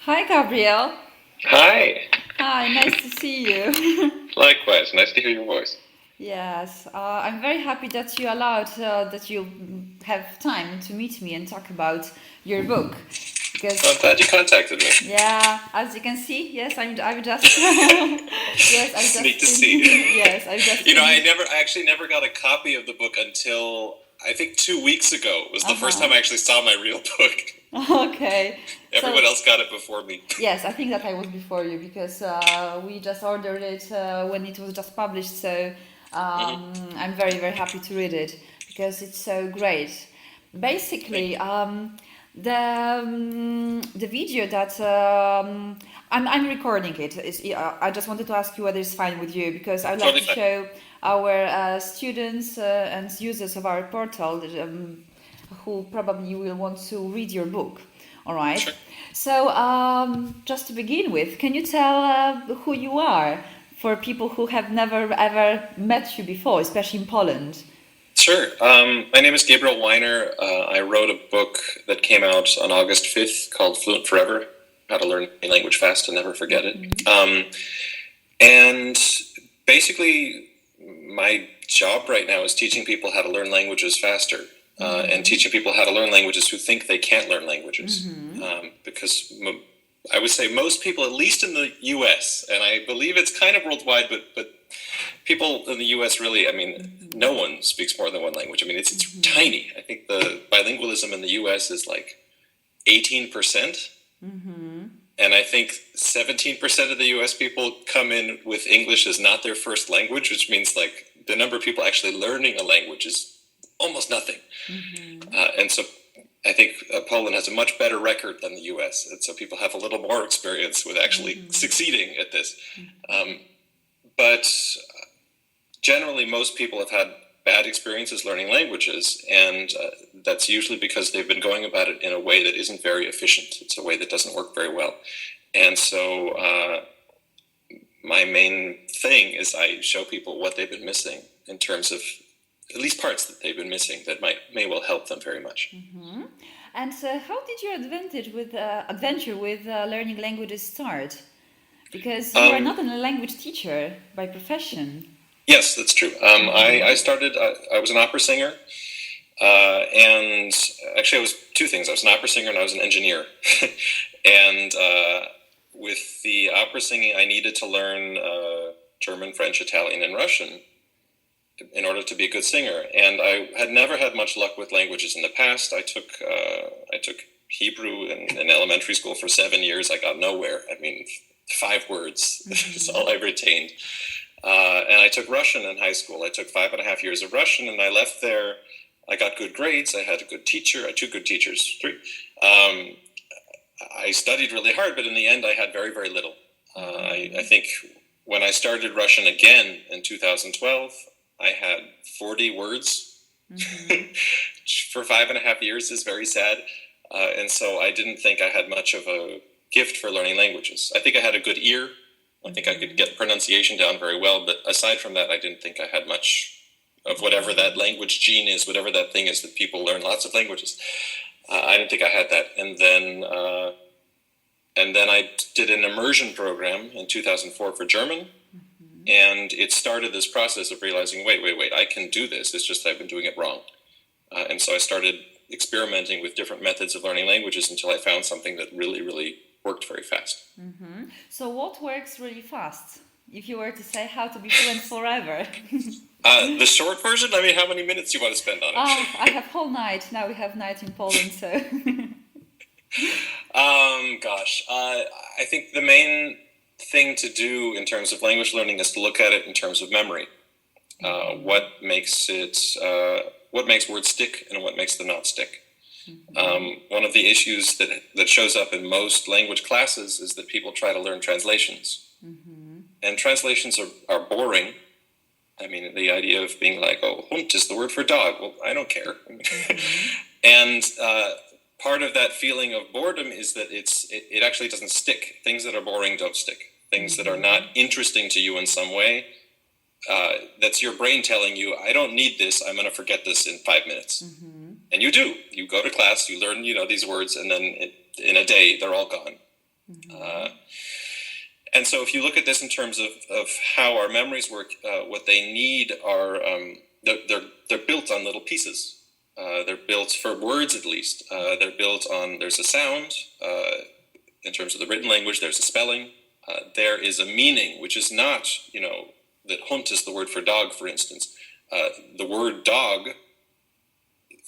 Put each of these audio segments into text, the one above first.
Hi, Gabriel. Hi. Hi, nice to see you. Likewise. Nice to hear your voice. Yes, I'm very happy that you allowed that you have time to meet me and talk about your book. I'm Because, glad you contacted me. yeah, as you can see, yes, I'm just, yes, I've It's just neat to see. yes, I've just I finished. actually never got a copy of the book until I think 2 weeks ago was the first Uh-huh. time I actually saw my real book. Okay. So, Everyone else got it before me. yes, I think that I was before you because we just ordered it when it was just published. So Hmm. I'm very, very happy to read it because it's so great. Thank Basically, you. the video that I'm recording it. I just wanted to ask you whether it's fine with you because I'd like Totally to fine. show our students and users of our portal who probably will want to read your book. All right. Sure. So, just to begin with, can you tell who you are for people who have never ever met you before, especially in Poland? Sure. My name is Gabriel Wyner. I wrote a book that came out on August 5th called Fluent Forever: How to Learn a Language Fast and Never Forget It. And basically, my job right now is teaching people how to learn languages faster, and teaching people how to learn languages who think they can't learn languages. Because I would say most people, at least in the U.S., and I believe it's kind of worldwide, but people in the U.S. really, I mean, no one speaks more than one language. I mean, it's tiny. I think the bilingualism in the U.S. is like 18%. And I think 17% of the US people come in with English as not their first language, which means like the number of people actually learning a language is almost nothing. And so I think Poland has a much better record than the US. And so people have a little more experience with actually succeeding at this. But generally, most people have had bad experiences learning languages, and that's usually because they've been going about it in a way that isn't very efficient. It's a way that doesn't work very well. And so my main thing is I show people what they've been missing in terms of at least parts that they've been missing that may well help them very much. And how did your adventure with learning languages start? Because you are Um, not a language teacher by profession. yes, that's true. I started, I was an opera singer. And actually, I was two things. I was an opera singer and I was an engineer. And with the opera singing, I needed to learn German, French, Italian, and Russian in order to be a good singer. And I had never had much luck with languages in the past. I took Hebrew in elementary school for 7 years. I got nowhere. I mean, 5 words is all I retained. And I took Russian in high school. I took 5.5 years of Russian, and I left there. I got good grades. I had a good teacher. I had two good teachers, three. I studied really hard, but in the end, I had very, very little. I think when I started Russian again in 2012, I had 40 words. For 5.5 years is very sad. And so I didn't think I had much of a gift for learning languages. I think I had a good ear. I think I could get pronunciation down very well, but aside from that, I didn't think I had much of whatever that language gene is, whatever that thing is that people learn lots of languages. I didn't think I had that. And then I did an immersion program in 2004 for German. And it started this process of realizing, wait, I can do this. It's just I've been doing it wrong. And so I started experimenting with different methods of learning languages until I found something that really, really worked very fast. So, what works really fast? If you were to say how to be fluent forever. The short version, I mean, how many minutes do you want to spend on it? I have whole night. Now we have night in Poland, so. I think the main thing to do in terms of language learning is to look at it in terms of memory. What makes words stick and what makes them not stick. One of the issues that shows up in most language classes is that people try to learn translations. And translations are boring. I mean, the idea of being like, oh, Hund is the word for dog. Well, I don't care. And part of that feeling of boredom is that it actually doesn't stick. Things that are boring don't stick. Things that are not interesting to you in some way, that's your brain telling you, I don't need this. I'm going to forget this in 5 minutes. And you do. You go to class, you learn, these words, and then in a day, they're all gone. And so if you look at this in terms of how our memories work, what they need are, they're built on little pieces. They're built, for words at least, they're built on, there's a sound, in terms of the written language, there's a spelling, there is a meaning, which is not, that Hund is the word for dog, for instance. The word dog,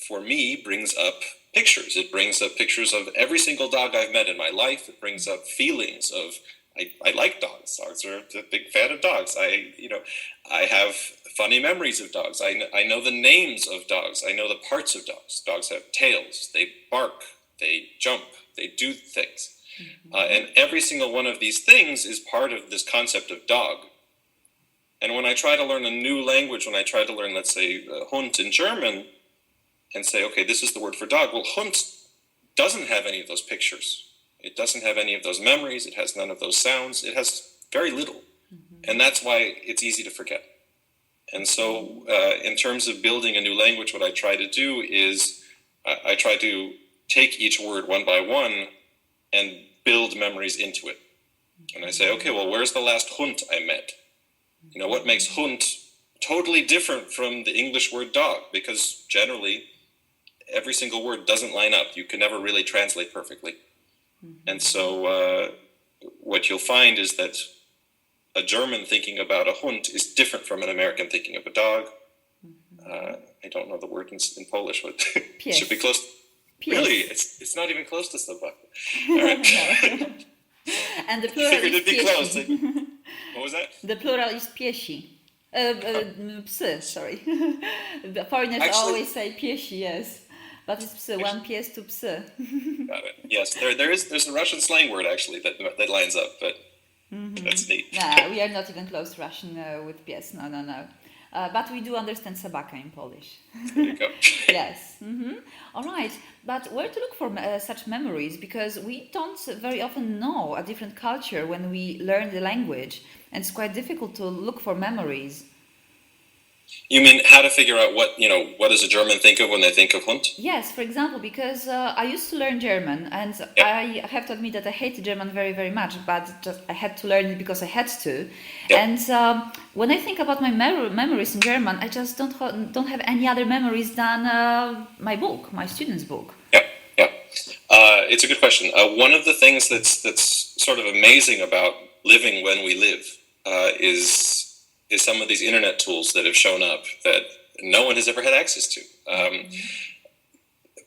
for me, brings up pictures. It brings up pictures of every single dog I've met in my life. It brings up feelings of, I like dogs. Dogs are a big fan of dogs. I have funny memories of dogs. I know the names of dogs. I know the parts of dogs. Dogs have tails. They bark. They jump. They do things. And every single one of these things is part of this concept of dog. And when I try to learn a new language, when I try to learn, let's say, Hund in German, and say, okay, this is the word for dog. Well, Hund doesn't have any of those pictures. It doesn't have any of those memories. It has none of those sounds. It has very little. And that's why it's easy to forget. And so in terms of building a new language, what I try to do is I try to take each word one by one and build memories into it. And I say, okay, well, where's the last Hund I met? What makes Hund totally different from the English word dog? Because generally, every single word doesn't line up. You can never really translate perfectly. And so what you'll find is that a German thinking about a Hund is different from an American thinking of a dog. I don't know the word in Polish, but it should be close. Pies. Really? It's not even close to Slovak. All right. And the plural Figured is it'd be close. What was that? The plural is piesi. Psy, sorry. The foreigners Actually, always say piesi, yes. But it's psy, one pies to psy. Got it. Yes, there's a Russian slang word actually that lines up, but that's neat. No, we are not even close to Russian with pies. No. But we do understand sabaka in Polish. There you go. Yes. All right. But where to look for such memories? Because we don't very often know a different culture when we learn the language. And it's quite difficult to look for memories. You mean how to figure out what does a German think of when they think of Hund? Yes, for example, because I used to learn German, and I have to admit that I hate German very, very much, but just I had to learn it because I had to. And when I think about my memories in German, I just don't have any other memories than my book, my student's book. Yeah. It's a good question. One of the things that's sort of amazing about living when we live is some of these internet tools that have shown up that no one has ever had access to,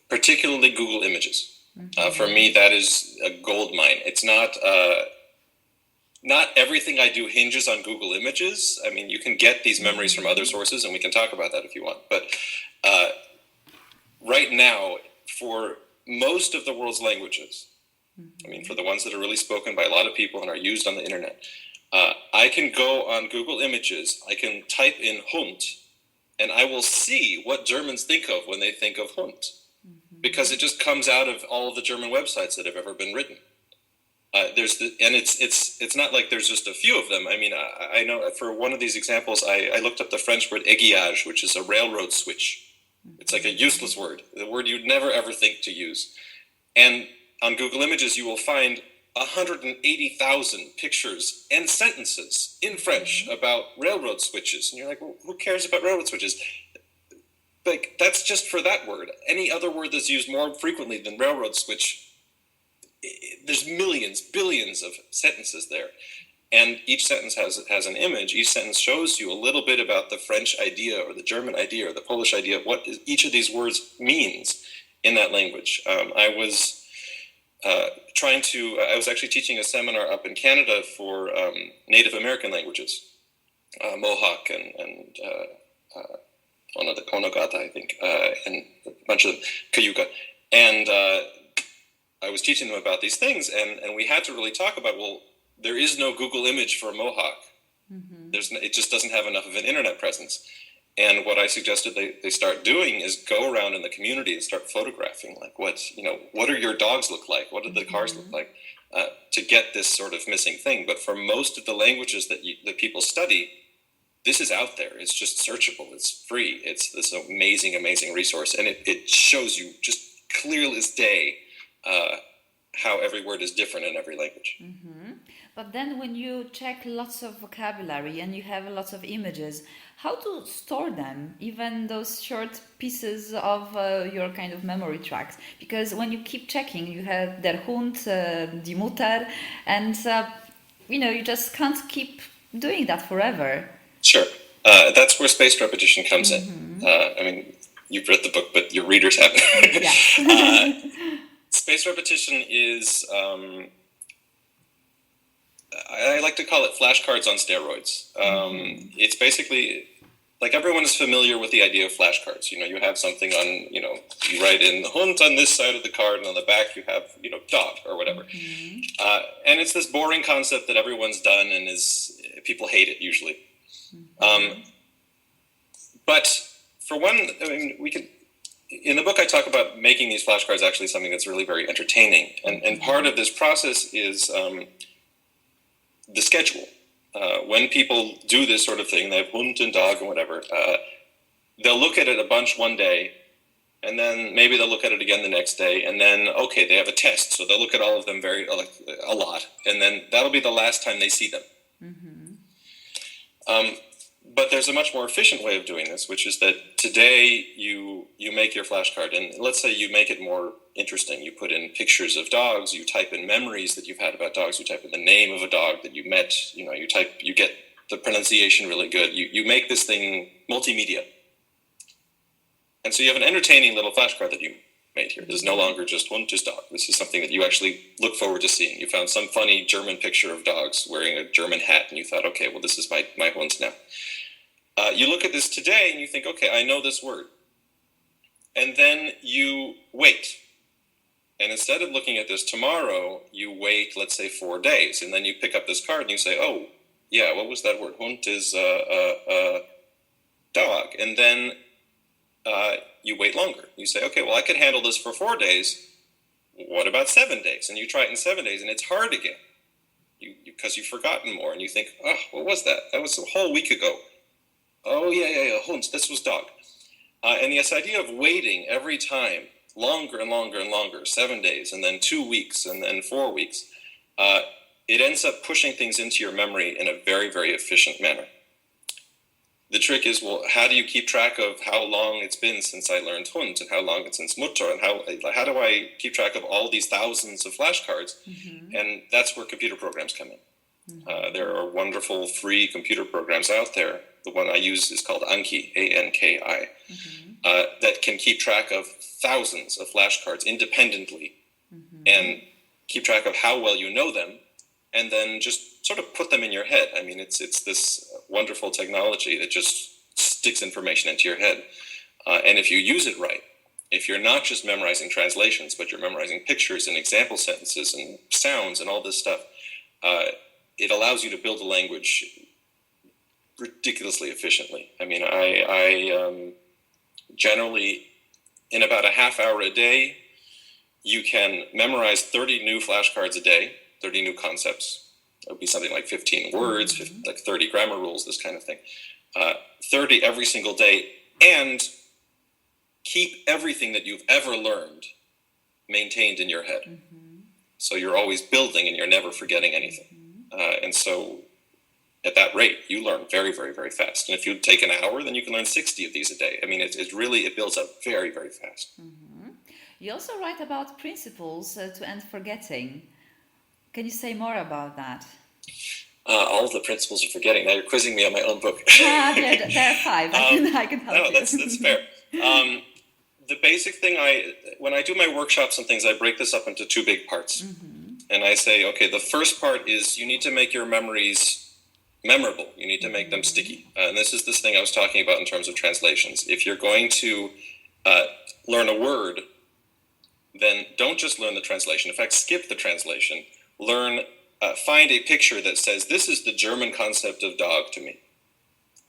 particularly Google Images. For me, that is a gold mine. It's not everything I do hinges on Google Images. I mean, you can get these memories from other sources, and we can talk about that if you want. But right now, for most of the world's languages, I mean, for the ones that are really spoken by a lot of people and are used on the internet, I can go on Google Images, I can type in Hund, and I will see what Germans think of when they think of Hund, because it just comes out of all the German websites that have ever been written. It's not like there's just a few of them. I mean, I know for one of these examples, I looked up the French word aiguillage, which is a railroad switch. It's like a useless word, the word you'd never ever think to use. And on Google Images, you will find 180,000 pictures and sentences in French about railroad switches. And you're like, well, who cares about railroad switches? Like, that's just for that word. Any other word that's used more frequently than railroad switch, there's millions, billions of sentences there. And each sentence has an image. Each sentence shows you a little bit about the French idea or the German idea or the Polish idea of what each of these words means in that language. I was actually teaching a seminar up in Canada for Native American languages, Mohawk and the Konogata, I think, and a bunch of them, Cayuga. And I was teaching them about these things, and we had to really talk about, well, there is no Google image for Mohawk. It just doesn't have enough of an internet presence. And what I suggested they start doing is go around in the community and start photographing, like what do your dogs look like? What do the cars look like? To get this sort of missing thing. But for most of the languages that people study, this is out there. It's just searchable. It's free. It's this amazing, amazing resource. And it shows you just clear as day how every word is different in every language. But then when you check lots of vocabulary and you have lots of images, how to store them, even those short pieces of your kind of memory tracks? Because when you keep checking, you have der Hund, die Mutter, and you just can't keep doing that forever. Sure. That's where spaced repetition comes in. I mean, you've read the book, but your readers haven't. Spaced repetition is, I like to call it flashcards on steroids. It's basically, like, everyone is familiar with the idea of flashcards. You have something on, you write in Hund on this side of the card, and on the back you have, dog or whatever. And it's this boring concept that everyone's done, and people hate it usually. But for one, I mean, in the book I talk about making these flashcards actually something that's really very entertaining. And part of this process is the schedule. When people do this sort of thing, they have Hund and dog and whatever, they'll look at it a bunch one day, and then maybe they'll look at it again the next day, and then, okay, they have a test, so they'll look at all of them a lot, and then that'll be the last time they see them. But there's a much more efficient way of doing this, which is that today you make your flashcard, and let's say you make it more interesting. You put in pictures of dogs, you type in memories that you've had about dogs, you type in the name of a dog that you met, you get the pronunciation really good. You make this thing multimedia. And so you have an entertaining little flashcard that you made here. This is no longer just Hund, just dog. This is something that you actually look forward to seeing. You found some funny German picture of dogs wearing a German hat, and you thought, okay, well, this is my Hunds now. You look at this today and you think, okay, I know this word. And then you wait. And instead of looking at this tomorrow, you wait, let's say, 4 days. And then you pick up this card and you say, oh, yeah, what was that word? Hund is dog. And then you wait longer. You say, okay, well, I could handle this for 4 days. What about 7 days? And you try it in 7 days, and it's hard again. Because you've forgotten more. And you think, oh, what was that? That was a whole week ago. Oh, yeah, Hund, this was dog. And this idea of waiting every time, longer and longer and longer, 7 days, and then 2 weeks, and then 4 weeks, it ends up pushing things into your memory in a very, very efficient manner. The trick is, well, how do you keep track of how long it's been since I learned Hund, and how long it's since Mutter, and how do I keep track of all these thousands of flashcards? And that's where computer programs come in. There are wonderful free computer programs out there. The one I use is called Anki, A-N-K-I, that can keep track of thousands of flashcards independently and keep track of how well you know them, and then just sort of put them in your head. I mean, it's this wonderful technology that just sticks information into your head. And if you use it right, if you're not just memorizing translations, but you're memorizing pictures and example sentences and sounds and all this stuff, it allows you to build a language ridiculously efficiently. I mean, I generally, in about a half hour a day, you can memorize 30 new flashcards a day, 30 new concepts. It would be something like 15 words, like 30 grammar rules, this kind of thing. 30 every single day, and keep everything that you've ever learned maintained in your head. So you're always building and you're never forgetting anything. And so at that rate, you learn very, very, very fast. And if you take an hour, then you can learn 60 of these a day. I mean, it builds up very, very fast. You also write about principles to end forgetting. Can you say more about that? All of the principles of forgetting. Now you're quizzing me on my own book. There are 5. I can help you. That's fair. The basic thing, when I do my workshops and things, I break this up into 2 big parts. And I say, okay, the first part is you need to make your memories memorable. You need to make them sticky. And this is this thing I was talking about in terms of translations. If you're going to learn a word, then don't just learn the translation. In fact, skip the translation. Find a picture that says, this is the German concept of dog to me.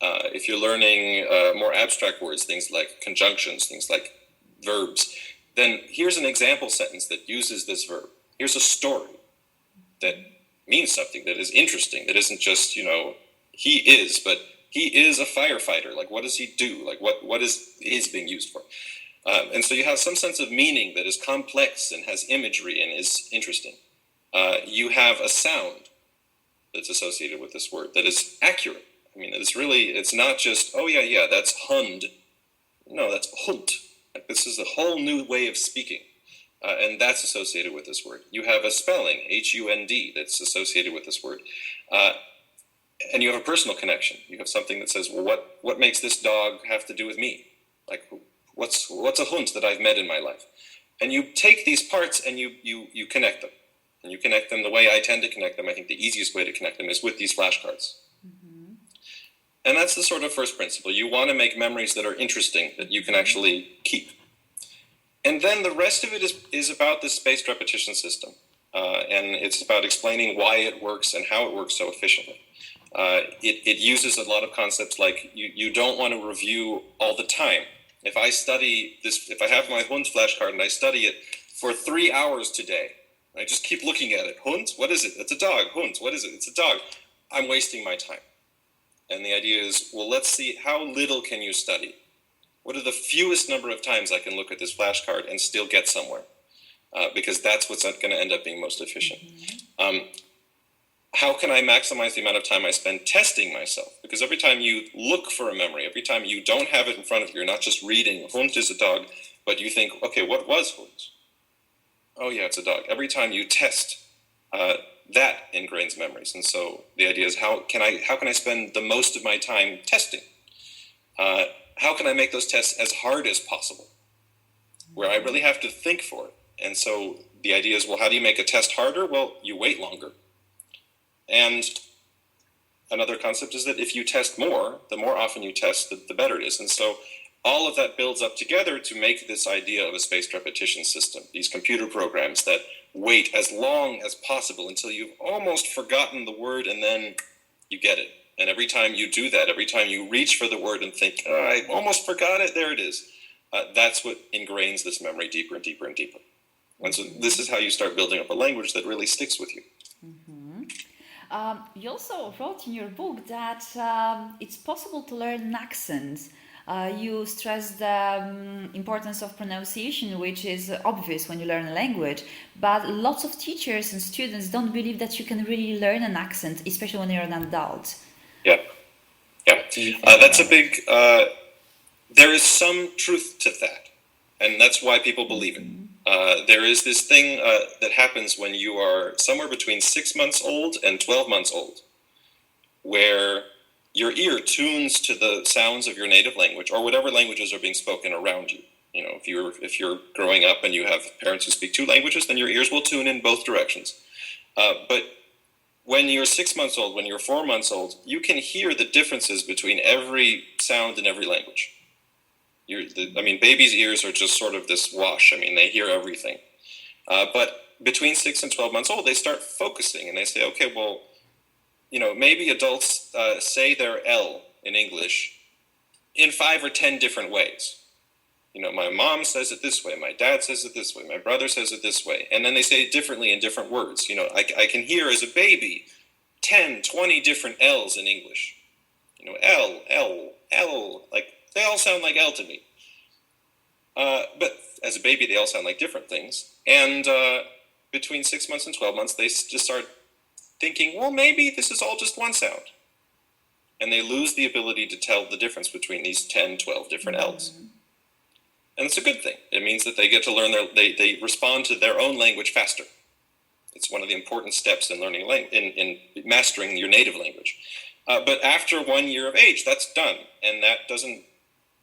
If you're learning more abstract words, things like conjunctions, things like verbs, then here's an example sentence that uses this verb. Here's a story that means something, that is interesting, that isn't just, he is, but he is a firefighter. Like, what does he do? Like, what is being used for? And so you have some sense of meaning that is complex and has imagery and is interesting. You have a sound that's associated with this word that is accurate. I mean, it's not just, oh yeah, that's hund. No, that's hund. Like, this is a whole new way of speaking. And that's associated with this word. You have a spelling, H-U-N-D, that's associated with this word. And you have a personal connection. You have something that says, well, what makes this dog have to do with me? Like, what's a hund that I've met in my life? And you take these parts and you connect them. And you connect them the way I tend to connect them. I think the easiest way to connect them is with these flashcards. Mm-hmm. And that's the sort of first principle. You want to make memories that are interesting, that you can actually keep. And then the rest of it is about this spaced repetition system. And it's about explaining why it works and how it works so efficiently. It uses a lot of concepts like you don't want to review all the time. If I study this, if I have my Hund flashcard and I study it for 3 hours today, I just keep looking at it. Hund? What is it? It's a dog. Hund? What is it? It's a dog. I'm wasting my time. And the idea is, well, let's see, how little can you study? What are the fewest number of times I can look at this flashcard and still get somewhere? Because that's what's going to end up being most efficient. Mm-hmm. How can I maximize the amount of time I spend testing myself? Because every time you look for a memory, every time you don't have it in front of you, you're not just reading, Hund is a dog, but you think, okay, what was Hund? Oh yeah, it's a dog. Every time you test, that ingrains memories. And so the idea is, how can I spend the most of my time testing? How can I make those tests as hard as possible, where I really have to think for it? And so the idea is, well, how do you make a test harder? Well, you wait longer. And another concept is that if you test more, the more often you test, the better it is. And so all of that builds up together to make this idea of a spaced repetition system, these computer programs that wait as long as possible until you've almost forgotten the word and then you get it. And every time you do that, every time you reach for the word and think, oh, I almost forgot it, there it is. That's what ingrains this memory deeper and deeper and deeper. And so this is how you start building up a language that really sticks with you. Mm-hmm. You also wrote in your book that it's possible to learn an accent. You stress the importance of pronunciation, which is obvious when you learn a language, but lots of teachers and students don't believe that you can really learn an accent, especially when you're an adult. Yeah. That's a big, there is some truth to that, and that's why people believe it. There is this thing that happens when you are somewhere between 6 months old and 12 months old, where your ear tunes to the sounds of your native language or whatever languages are being spoken around you. You know, if you're growing up and you have parents who speak 2 languages, then your ears will tune in both directions. But when you're 6 months old, when you're 4 months old, you can hear the differences between every sound in every language. Babies' ears are just sort of this wash. They hear everything. But between 6 and 12 months old, they start focusing and they say, okay, well, maybe adults say their L in English in 5 or 10 different ways. My mom says it this way, my dad says it this way, my brother says it this way, and then they say it differently in different words. I can hear as a baby 10, 20 different L's in English. L, like they all sound like L to me. But as a baby, they all sound like different things. And between 6 months and 12 months, they just start thinking, well, maybe this is all just one sound. And they lose the ability to tell the difference between these 10, 12 different L's. And it's a good thing. It means that they get to learn, they respond to their own language faster. It's one of the important steps in learning, in mastering your native language. But after 1 year of age, that's done. And that doesn't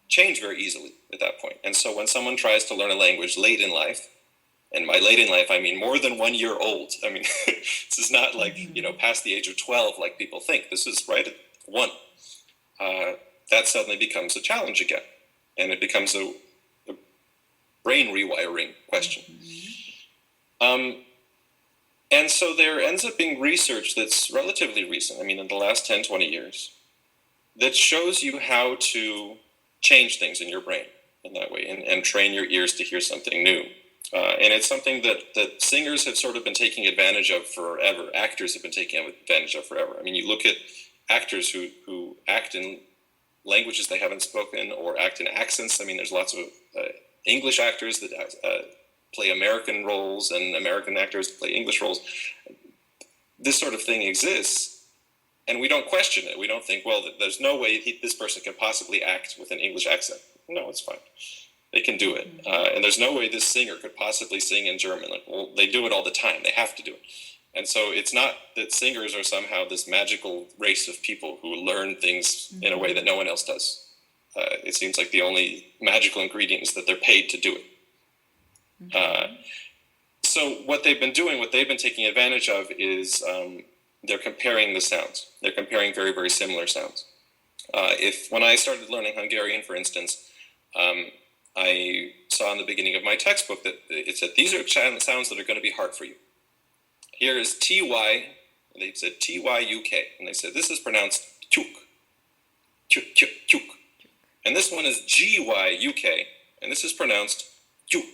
change very easily at that point. And so when someone tries to learn a language late in life, and by late in life, I mean more than 1 year old. This is not like, past the age of 12 like people think. This is right at 1. That suddenly becomes a challenge again. And it becomes a brain rewiring question. And so there ends up being research that's relatively recent, in the last 10, 20 years, that shows you how to change things in your brain in that way and train your ears to hear something new. And it's something that singers have sort of been taking advantage of forever. Actors have been taking advantage of forever. You look at actors who act in languages they haven't spoken or act in accents. There's lots of English actors that play American roles and American actors play English roles. This sort of thing exists And we don't question it. We don't think, well, there's no way this person can possibly act with an English accent. No, it's fine. They can do it. And there's no way this singer could possibly sing in German. Like, well, they do it all the time. They have to do it. And so it's not that singers are somehow this magical race of people who learn things in a way that no one else does. It seems like the only magical ingredient is that they're paid to do it. So what they've been doing, what they've been taking advantage of is they're comparing the sounds. They're comparing very, very similar sounds. When I started learning Hungarian, for instance, I saw in the beginning of my textbook that it said, these are sounds that are going to be hard for you. Here is TY, and they said TYUK, and they said this is pronounced tuk, tuk, tuk, tuk. And this one is GYUK, and this is pronounced juk.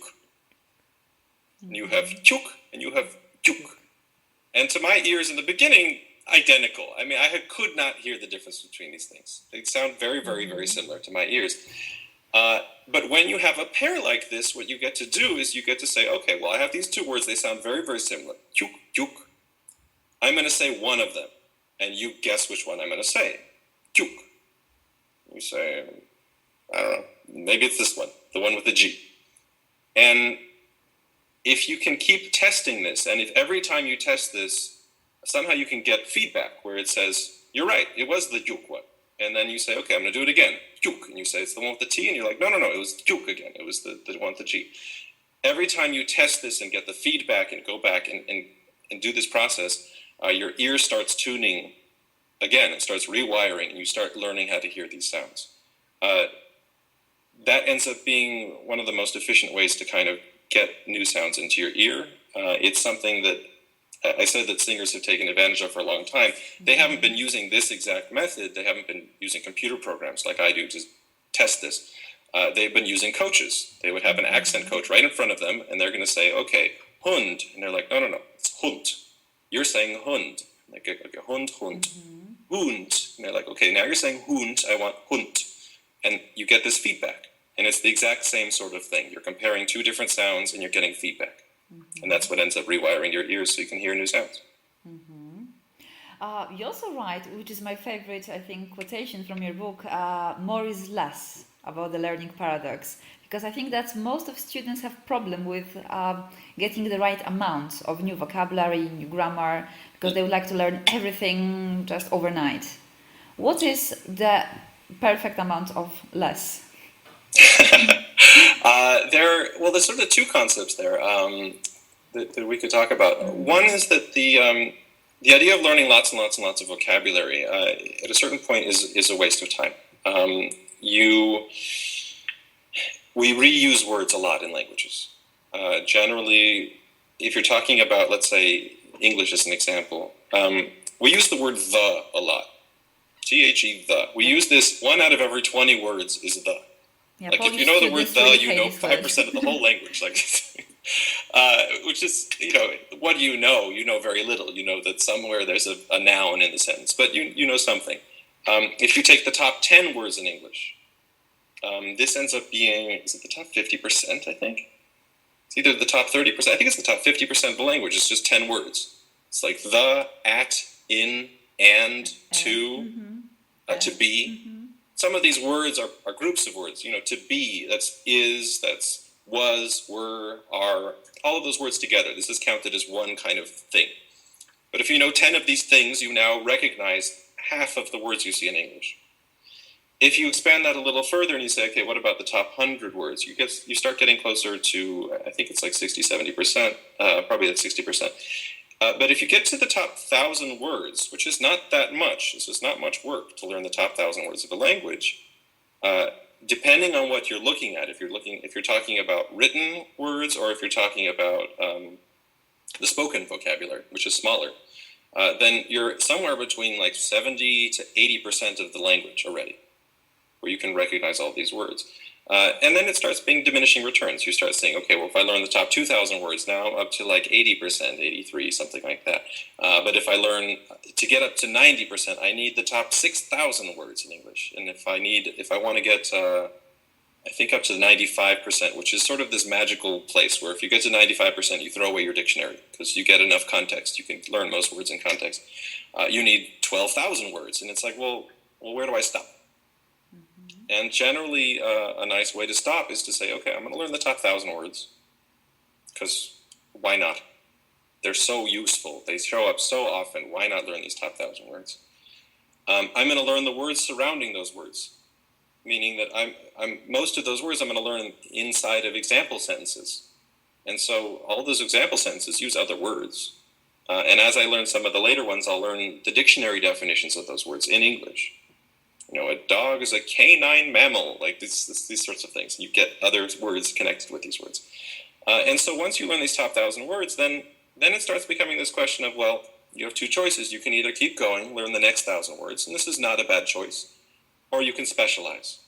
And you have tuk, and you have juk. And to my ears in the beginning, identical. I mean, I could not hear the difference between these things. They sound very, very, very similar to my ears. But when you have a pair like this, what you get to do is you get to say, okay, well, I have these two words. They sound very, very similar. Tuk, tuk. I'm going to say one of them, and you guess which one I'm going to say. Tuk. You say, I don't know, maybe it's this one, the one with the G. And if you can keep testing this, and if every time you test this, somehow you can get feedback where it says, you're right, it was the juk one. And then you say, okay, I'm going to do it again. Juk. And you say, it's the one with the T. And you're like, no, it was juk again. It was the one with the G. Every time you test this and get the feedback and go back and do this process, your ear starts tuning again. It starts rewiring, and you start learning how to hear these sounds. That ends up being one of the most efficient ways to kind of get new sounds into your ear. It's something that I said that singers have taken advantage of for a long time. They haven't been using this exact method. They haven't been using computer programs like I do to test this. They've been using coaches. They would have an accent coach right in front of them, and they're going to say, okay, Hund. And they're like, no, it's Hund. You're saying Hund. Like, okay, Hund. Hund. And they're like, okay, now you're saying Hund. I want Hund. And you get this feedback. And it's the exact same sort of thing. You're comparing two different sounds, and you're getting feedback. And that's what ends up rewiring your ears so you can hear new sounds. You also write, which is my favorite, I think, quotation from your book, more is less, about the learning paradox. Because I think that most of students have problem with getting the right amount of new vocabulary, new grammar, because they would like to learn everything just overnight. What is the perfect amount of less? There's sort of two concepts there that we could talk about. One is that the idea of learning lots and lots and lots of vocabulary at a certain point is a waste of time. We reuse words a lot in languages. Generally, if you're talking about, let's say, English as an example, we use the word the a lot. The. We use this 1 out of every 20 words is the. Yeah, like, if you know the word the, you know 5% of the whole language. Like, which is, what do you know? You know very little. You know that somewhere there's a noun in the sentence, but you know something. If you take the top 10 words in English, this ends up being, is it the top 50%, I think? It's either the top 30%. I think it's the top 50% of the language. It's just 10 words. It's like the, at, in, and, to, to be. Some of these words are groups of words. To be, that's is, that's was, were, are, all of those words together. This is counted as one kind of thing. But if you know 10 of these things, you now recognize half of the words you see in English. If you expand that a little further and you say, okay, what about the top 100 words? You start getting closer to, I think it's like 60, 70%, probably at 60%. But if you get to the top 1,000 words, which is not that much, this is not much work to learn the top 1,000 words of a language, depending on what you're looking at, if you're talking about written words or if you're talking about the spoken vocabulary, which is smaller, then you're somewhere between like 70 to 80% of the language already, where you can recognize all these words. And then it starts being diminishing returns. You start saying, okay, well, if I learn the top 2,000 words now, I'm up to like 80%, 83, something like that. But if I learn to get up to 90%, I need the top 6,000 words in English. And if I want to get I think up to 95%, which is sort of this magical place where if you get to 95%, you throw away your dictionary because you get enough context. You can learn most words in context. You need 12,000 words, and it's like, well, where do I stop? And generally, a nice way to stop is to say, okay, I'm going to learn the top 1,000 words because why not? They're so useful. They show up so often. Why not learn these top 1,000 words? I'm going to learn the words surrounding those words. Meaning that I'm most of those words I'm going to learn inside of example sentences. And so all those example sentences use other words. And as I learn some of the later ones, I'll learn the dictionary definitions of those words in English. A dog is a canine mammal, like these sorts of things. You get other words connected with these words. And so once you learn these top 1,000 words, then it starts becoming this question of, well, you have two choices. You can either keep going, learn the next 1,000 words, and this is not a bad choice. Or you can specialize.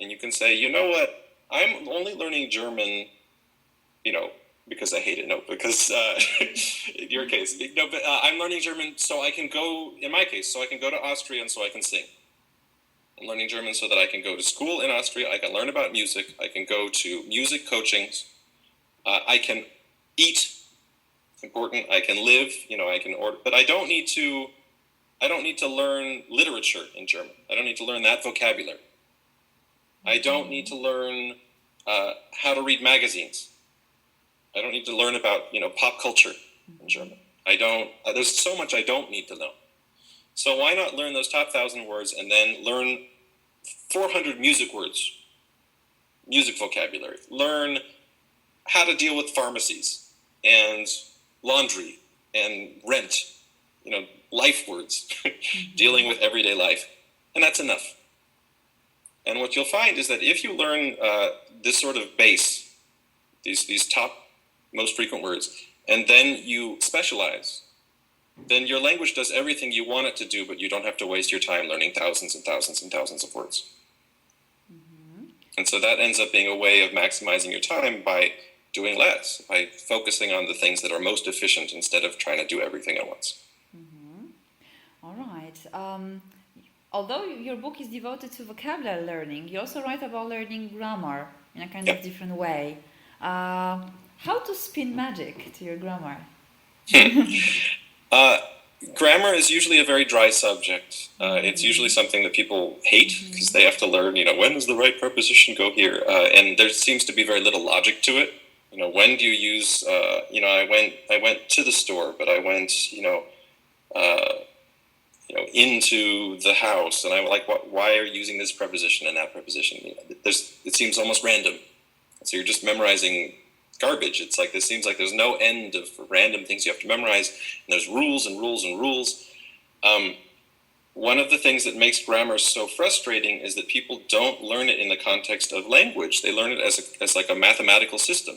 And you can say, you know what, I'm only learning German, because I hate it. No, because in your case, but I'm learning German so I can go, in my case, so I can go to Austria and so I can sing. I'm learning German so that I can go to school in Austria, I can learn about music, I can go to music coachings, I can eat, important, I can live, I can order, but I don't need to learn literature in German. I don't need to learn that vocabulary. I don't need to learn how to read magazines. I don't need to learn about, pop culture in German. There's so much I don't need to know. So why not learn those top 1,000 words and then learn 400 music words, music vocabulary. Learn how to deal with pharmacies and laundry and rent, life words, dealing with everyday life. And that's enough. And what you'll find is that if you learn this sort of base, these top most frequent words, and then you specialize, then your language does everything you want it to do, but you don't have to waste your time learning thousands and thousands and thousands of words. And so that ends up being a way of maximizing your time by doing less, by focusing on the things that are most efficient instead of trying to do everything at once. All right. Although your book is devoted to vocabulary learning, you also write about learning grammar in a kind of different way. How to spin magic to your grammar? Grammar is usually a very dry subject. It's usually something that people hate because they have to learn, when does the right preposition go here? And there seems to be very little logic to it. When do you use, I went to the store, but I went, into the house, and I'm like, why are you using this preposition and that preposition? It seems almost random. So you're just memorizing garbage. It's like, this seems like there's no end of random things you have to memorize, and there's rules and rules and rules. One of the things that makes grammar so frustrating is that people don't learn it in the context of language. They learn it as like a mathematical system.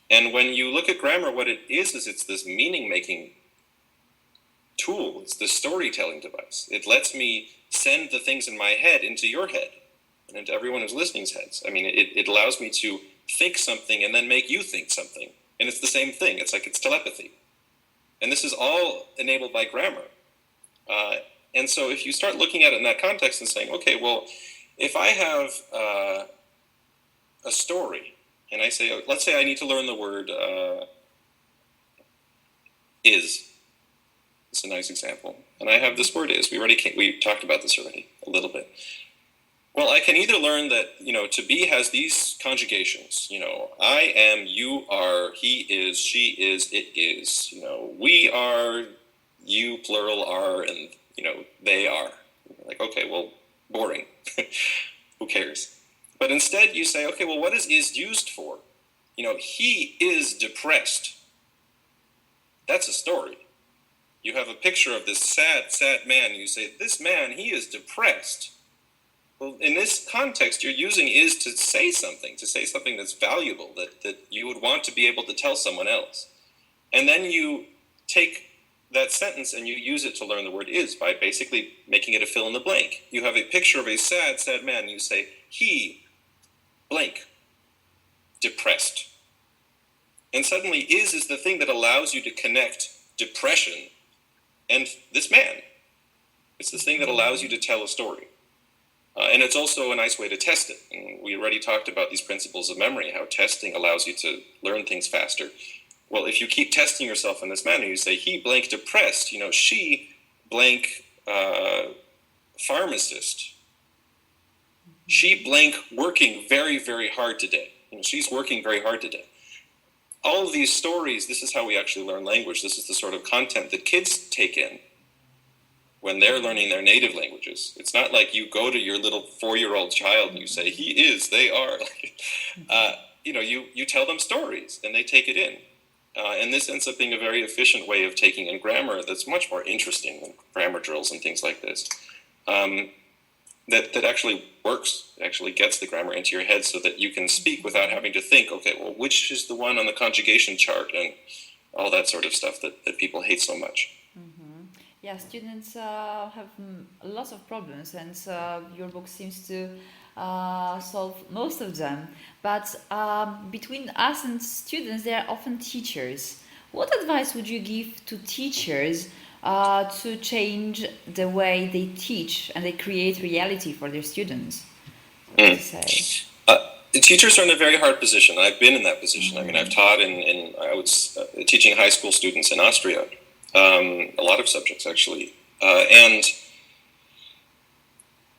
And when you look at grammar, what it is it's this meaning-making tool. It's this storytelling device. It lets me send the things in my head into your head and into everyone who's listening's heads. I mean, it allows me to think something and then make you think something. And it's the same thing. It's like it's telepathy. And this is all enabled by grammar. And so if you start looking at it in that context and saying, okay, well, if I have a story, and I say, let's say I need to learn the word is. It's a nice example. And I have this word is. We talked about this already a little bit. Well, I can either learn that, to be has these conjugations, I am, you are, he is, she is, it is, we are, you, plural, are, and, they are. Like, okay, well, boring. Who cares? But instead you say, okay, well, what is used for? He is depressed. That's a story. You have a picture of this sad, sad man, and you say, this man, he is depressed. Well, in this context, you're using is to say something that's valuable, that you would want to be able to tell someone else. And then you take that sentence and you use it to learn the word is by basically making it a fill in the blank. You have a picture of a sad, sad man, and you say, he, blank, depressed. And suddenly is the thing that allows you to connect depression and this man. It's the thing that allows you to tell a story. And it's also a nice way to test it. And we already talked about these principles of memory, how testing allows you to learn things faster. Well, if you keep testing yourself in this manner, you say, he blank depressed, she blank pharmacist. She blank working very, very hard today. She's working very hard today. All of these stories, this is how we actually learn language. This is the sort of content that kids take in when they're learning their native languages. It's not like you go to your little 4-year-old child and you say, he is, they are. You tell them stories and they take it in. And this ends up being a very efficient way of taking in grammar that's much more interesting than grammar drills and things like this. That actually works, actually gets the grammar into your head so that you can speak without having to think, okay, well, which is the one on the conjugation chart and all that sort of stuff that people hate so much. Yeah, students have lots of problems, and your book seems to solve most of them. But between us and students, there are often teachers. What advice would you give to teachers to change the way they teach and they create reality for their students? Teachers are in a very hard position. I've been in that position. I mean, I've taught I was teaching high school students in Austria. A lot of subjects, actually. And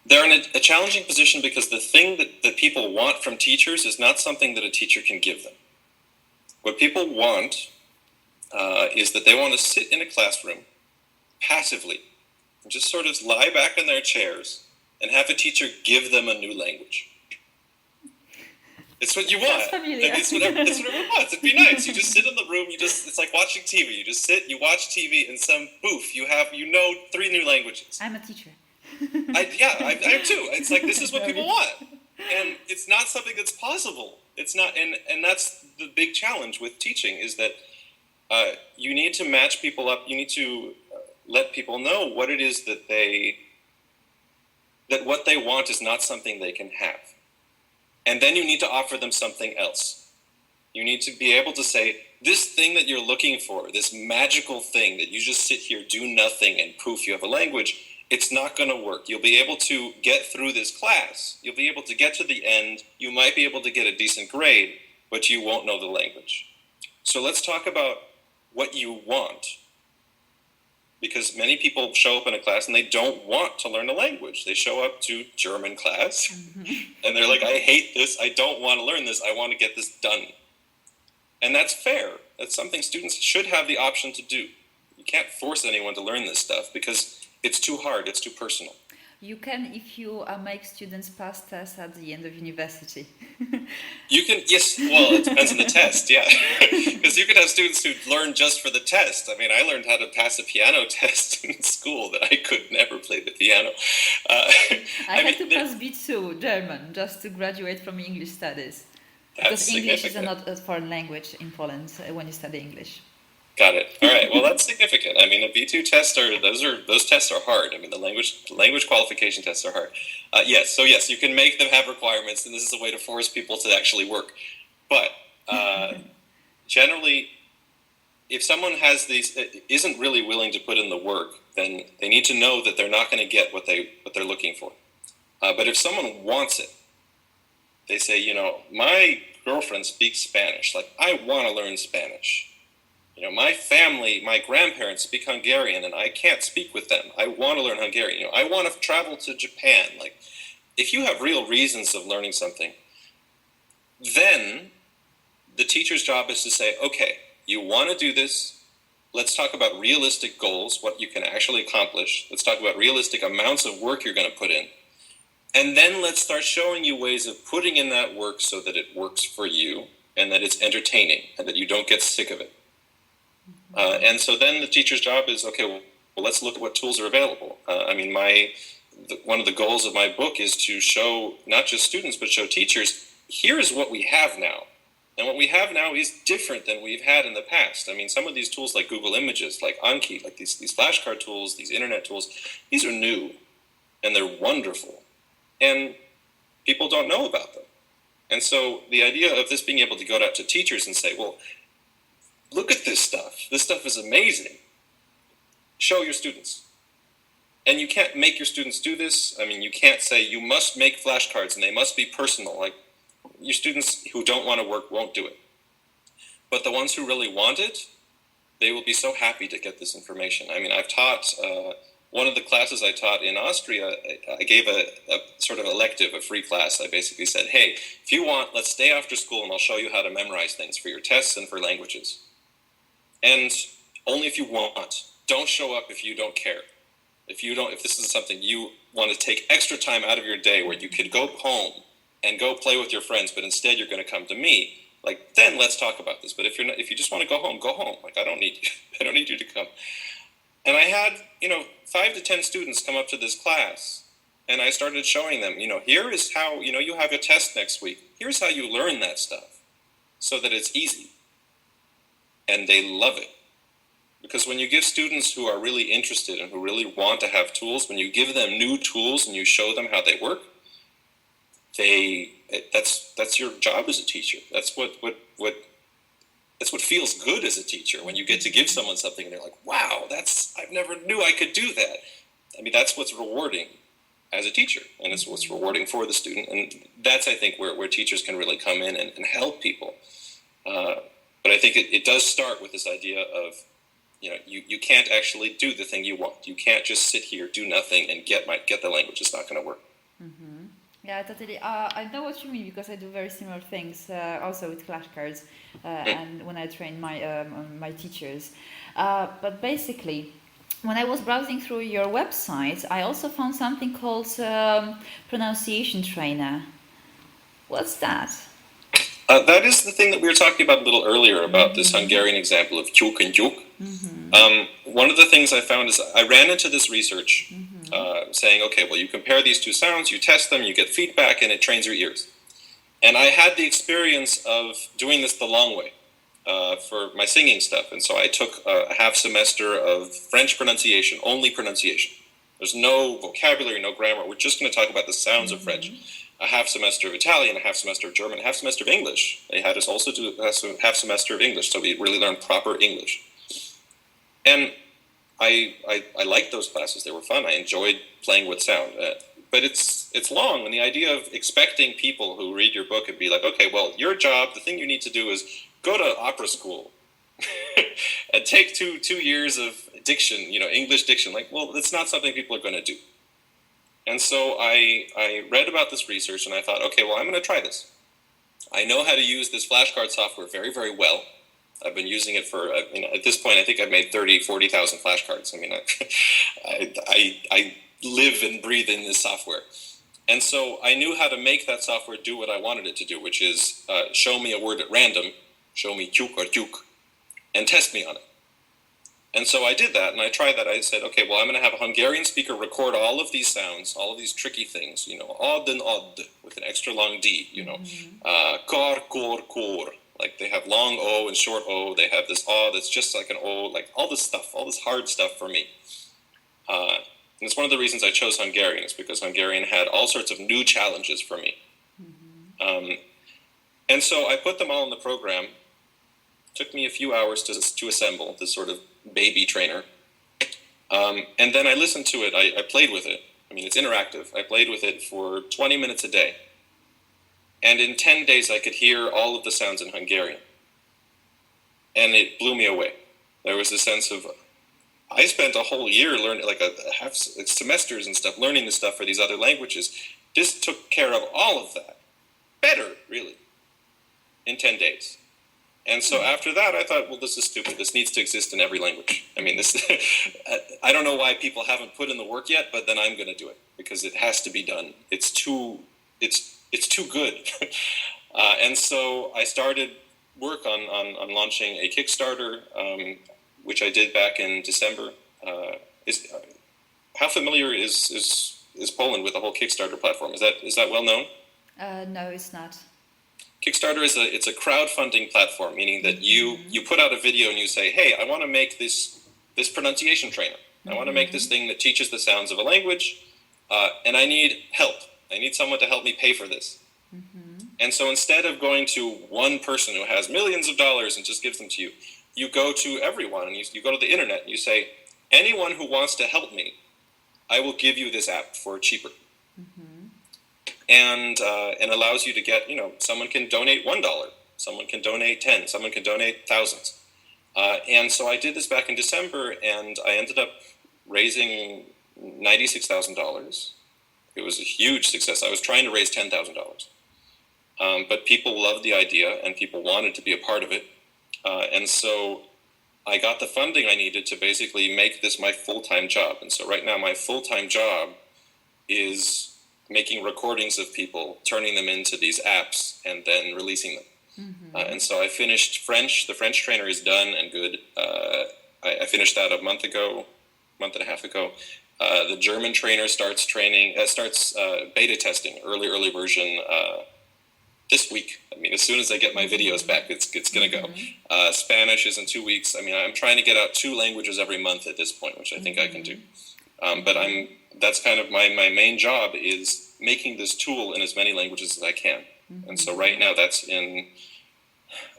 they're in a challenging position because the thing that people want from teachers is not something that a teacher can give them. What people want is that they want to sit in a classroom passively and just sort of lie back in their chairs and have a teacher give them a new language. It's what you want. It's what everyone wants. It'd be nice. You just sit in the room. It's like watching TV. You just sit, you watch TV, and some boof, you know 3 new languages. I'm a teacher. I am too. It's like, this is what people want. And it's not something that's possible. It's not, and that's the big challenge with teaching is that you need to match people up. You need to let people know what it is that what they want is not something they can have. And then you need to offer them something else. You need to be able to say, this thing that you're looking for, this magical thing that you just sit here, do nothing, and poof, you have a language, it's not going to work. You'll be able to get through this class. You'll be able to get to the end. You might be able to get a decent grade, but you won't know the language. So let's talk about what you want. Because many people show up in a class and they don't want to learn a language. They show up to German class and they're like, I hate this. I don't want to learn this. I want to get this done. And that's fair. That's something students should have the option to do. You can't force anyone to learn this stuff because it's too hard. It's too personal. You can if you make students pass tests at the end of university. You can, yes, well, it depends on the test, yeah. Because you could have students who learn just for the test. I mean, I learned how to pass a piano test in school that I could never play the piano. I had to pass B2 German just to graduate from English studies. Because English is not a foreign language in Poland when you study English. Got it. All right. Well, that's significant. I mean, a B2 test those tests are hard. I mean, the language qualification tests are hard. Yes. So yes, you can make them have requirements, and this is a way to force people to actually work. But generally, if someone isn't really willing to put in the work, then they need to know that they're not going to get what they're looking for. But if someone wants it, they say, my girlfriend speaks Spanish. Like, I want to learn Spanish. My family, my grandparents speak Hungarian, and I can't speak with them. I want to learn Hungarian. I want to travel to Japan. Like, if you have real reasons of learning something, then the teacher's job is to say, okay, you want to do this. Let's talk about realistic goals, what you can actually accomplish. Let's talk about realistic amounts of work you're going to put in. And then let's start showing you ways of putting in that work so that it works for you and that it's entertaining and that you don't get sick of it. And so then the teacher's job is, okay, well, let's look at what tools are available. One of the goals of my book is to show not just students, but show teachers, here's what we have now. And what we have now is different than we've had in the past. I mean, some of these tools like Google Images, like Anki, like these flashcard tools, these internet tools, these are new and they're wonderful. And people don't know about them. And so the idea of this being able to go out to teachers and say, well, look at this stuff. This stuff is amazing. Show your students. And you can't make your students do this. I mean, you can't say you must make flashcards and they must be personal. Like, your students who don't want to work won't do it. But the ones who really want it, they will be so happy to get this information. I mean, I've taught, one of the classes I taught in Austria, I gave a sort of elective, a free class. I basically said, hey, if you want, let's stay after school and I'll show you how to memorize things for your tests and for languages. And only if you want. Don't show up if you don't care. If this is something you want to take extra time out of your day where you could go home and go play with your friends, but instead you're going to come to me, like, then let's talk about this. But if you just want to go home, go home. Like, I don't need you. I don't need you to come. And I had, 5 to 10 students come up to this class, and I started showing them, here is how, you have a test next week. Here's how you learn that stuff so that it's easy. And they love it. Because when you give students who are really interested and who really want to have tools, when you give them new tools and you show them how they work, that's your job as a teacher. That's what feels good as a teacher, when you get to give someone something and they're like, wow, I never knew I could do that. I mean, that's what's rewarding as a teacher, and it's what's rewarding for the student. And that's, I think, where teachers can really come in and help people. But I think it does start with this idea of, you can't actually do the thing you want. You can't just sit here, do nothing, and get the language. It's not going to work. Mm-hmm. Yeah, totally. I know what you mean, because I do very similar things also with flashcards and when I train my teachers. But basically, when I was browsing through your website, I also found something called pronunciation trainer. What's that? That is the thing that we were talking about a little earlier about this Hungarian example of tyúk and tyúk. One of the things I found is I ran into this research saying, okay, well, you compare these two sounds, you test them, you get feedback, and it trains your ears. And I had the experience of doing this the long way for my singing stuff. And so I took a half semester of French pronunciation, only pronunciation. There's no vocabulary, no grammar. We're just going to talk about the sounds of French. A half semester of Italian, a half semester of German, a half semester of English. They had us also do a half semester of English, so we really learned proper English. And I liked those classes. They were fun. I enjoyed playing with sound. But it's long, and the idea of expecting people who read your book and be like, okay, well, your job, the thing you need to do is go to opera school and take two years of diction, English diction. Like, well, that's not something people are going to do. And so I read about this research and I thought, okay, well, I'm going to try this. I know how to use this flashcard software very, very well. I've been using it for, at this point, I think I've made 40,000 flashcards. I mean, I live and breathe in this software. And so I knew how to make that software do what I wanted it to do, which is show me a word at random, show me tyúk or tyúk, and test me on it. And so I did that, and I tried that. I said, okay, well, I'm going to have a Hungarian speaker record all of these sounds, all of these tricky things, odd and odd, with an extra long D, kor, kor, kor. Like, they have long O and short O. They have this O that's just like an O, like all this stuff, all this hard stuff for me. And it's one of the reasons I chose Hungarian, is because Hungarian had all sorts of new challenges for me. And so I put them all in the program. It took me a few hours to assemble this sort of baby trainer. And then I listened to it. I played with it. I mean, it's interactive. I played with it for 20 minutes a day. And in 10 days, I could hear all of the sounds in Hungarian. And it blew me away. There was a sense of, I spent a whole year learning, like semesters and stuff, learning this stuff for these other languages. This took care of all of that. Better, really, in 10 days. And so after that, I thought, well, this is stupid. This needs to exist in every language. I mean, I don't know why people haven't put in the work yet, but then I'm going to do it, because it has to be done. It's too good. And so I started work on launching a Kickstarter, which I did back in December. How familiar is Poland with the whole Kickstarter platform? Is that well known? No, it's not. Kickstarter it's a crowdfunding platform, meaning that you put out a video and you say, hey, I want to make this pronunciation trainer. I want to make this thing that teaches the sounds of a language, and I need help. I need someone to help me pay for this. And so instead of going to one person who has millions of dollars and just gives them to you, you go to everyone, and you go to the internet and you say, anyone who wants to help me, I will give you this app for cheaper. And allows you to get, someone can donate $1, someone can donate 10, someone can donate thousands. And so I did this back in December, and I ended up raising $96,000. It was a huge success. I was trying to raise $10,000. But people loved the idea, and people wanted to be a part of it. And so I got the funding I needed to basically make this my full-time job. And so right now my full-time job is making recordings of people, turning them into these apps, and then releasing them. And so I finished French. The French trainer is done and good. I finished that a month and a half ago. The German trainer starts beta testing, early version this week. I mean, as soon as I get my videos back, it's going to go. Spanish is in 2 weeks. I mean, I'm trying to get out 2 languages every month at this point, which I think I can do. But that's kind of my main job, is making this tool in as many languages as I can. And so right now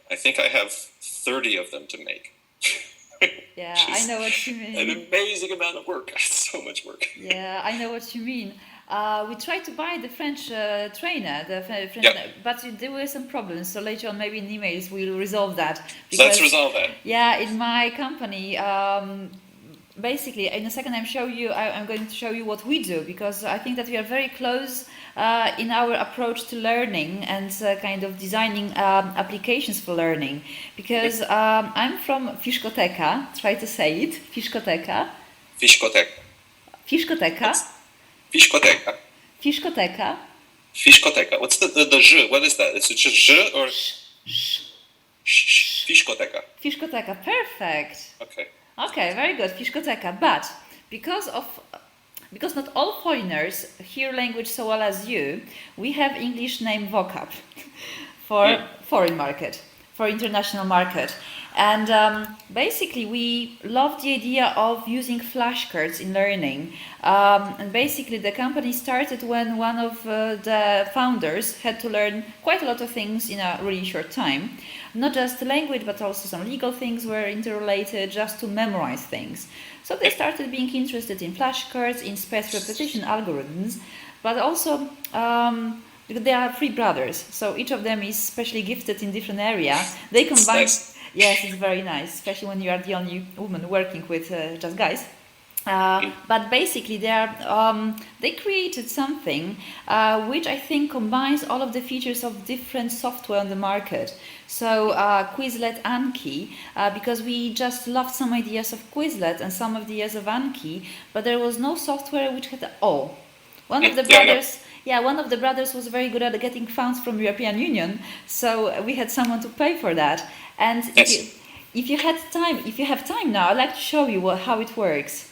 I think I have 30 of them to make. Yeah, I know what you mean. An amazing amount of work. So much work. Yeah, I know what you mean. We tried to buy the French trainer, but there were some problems. So later on, maybe in emails, we'll resolve that. So let's resolve that. Yeah, in my company, basically, in a second, I'm going to show you what we do, because I think that we are very close in our approach to learning and kind of designing applications for learning. Because I'm from Fiszkoteka. Try to say it. Fiszkoteka. Fiszkoteka. Fiszkoteka. Fiszkoteka. Fiszkoteka. Fiszkoteka. What's the ż? What is that? It's just ż or Fiszkoteka. Fiszkoteka. Perfect. Okay. Okay, very good. Fiszkoteka. But because not all foreigners hear language so well as you, we have English name VocApp for foreign market, for international market. And basically, we love the idea of using flashcards in learning. And basically, the company started when one of the founders had to learn quite a lot of things in a really short time. Not just the language, but also some legal things were interrelated, just to memorize things. So they started being interested in flashcards, in spaced repetition algorithms, but also they are 3 brothers. So each of them is specially gifted in different area. They combine. Nice. Yes, it's very nice, especially when you are the only woman working with just guys. But basically, they created something which I think combines all of the features of different software on the market. So Quizlet, Anki, because we just loved some ideas of Quizlet and some ideas of Anki, but there was no software which had all. One of the brothers was very good at getting funds from European Union, so we had someone to pay for that. And if you have time now, I'd like to show you how it works.